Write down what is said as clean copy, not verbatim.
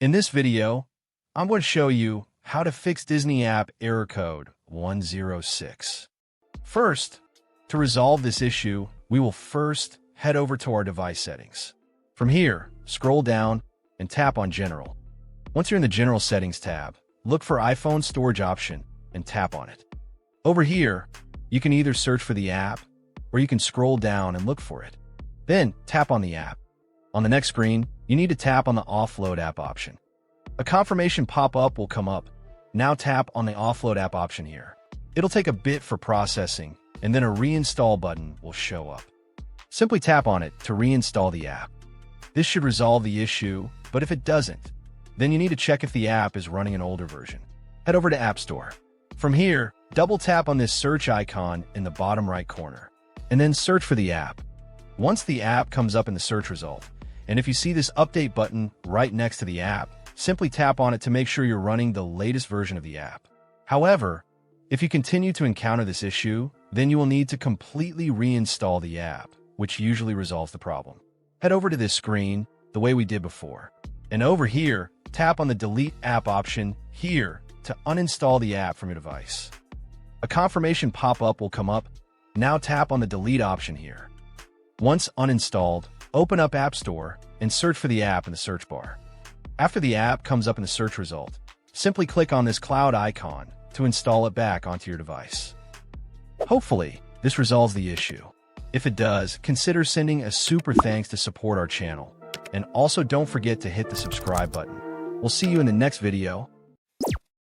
In this video, I'm going to show you how to fix Disney app error code 106. First, to resolve this issue, we will first head over to our device settings. From here, scroll down and tap on General. Once you're in the General Settings tab, look for iPhone Storage option and tap on it. Over here, you can either search for the app or you can scroll down and look for it. Then tap on the app. On the next screen, you need to tap on the Offload app option. A confirmation pop-up will come up. Now tap on the Offload app option here. It'll take a bit for processing, and then a reinstall button will show up. Simply tap on it to reinstall the app. This should resolve the issue, but if it doesn't, then you need to check if the app is running an older version. Head over to App Store. From here, double tap on this search icon in the bottom right corner, and then search for the app. Once the app comes up in the search result, and if you see this update button right next to the app, simply tap on it to make sure you're running the latest version of the app. However, if you continue to encounter this issue, then you will need to completely reinstall the app, which usually resolves the problem. Head over to this screen the way we did before, and over here, tap on the Delete App option here to uninstall the app from your device. A confirmation pop-up will come up. Now tap on the Delete option here. Once uninstalled, open up App Store and search for the app in the search bar. After the app comes up in the search result, simply click on this cloud icon to install it back onto your device. Hopefully, this resolves the issue. If it does, consider sending a super thanks to support our channel. And also don't forget to hit the subscribe button. We'll see you in the next video.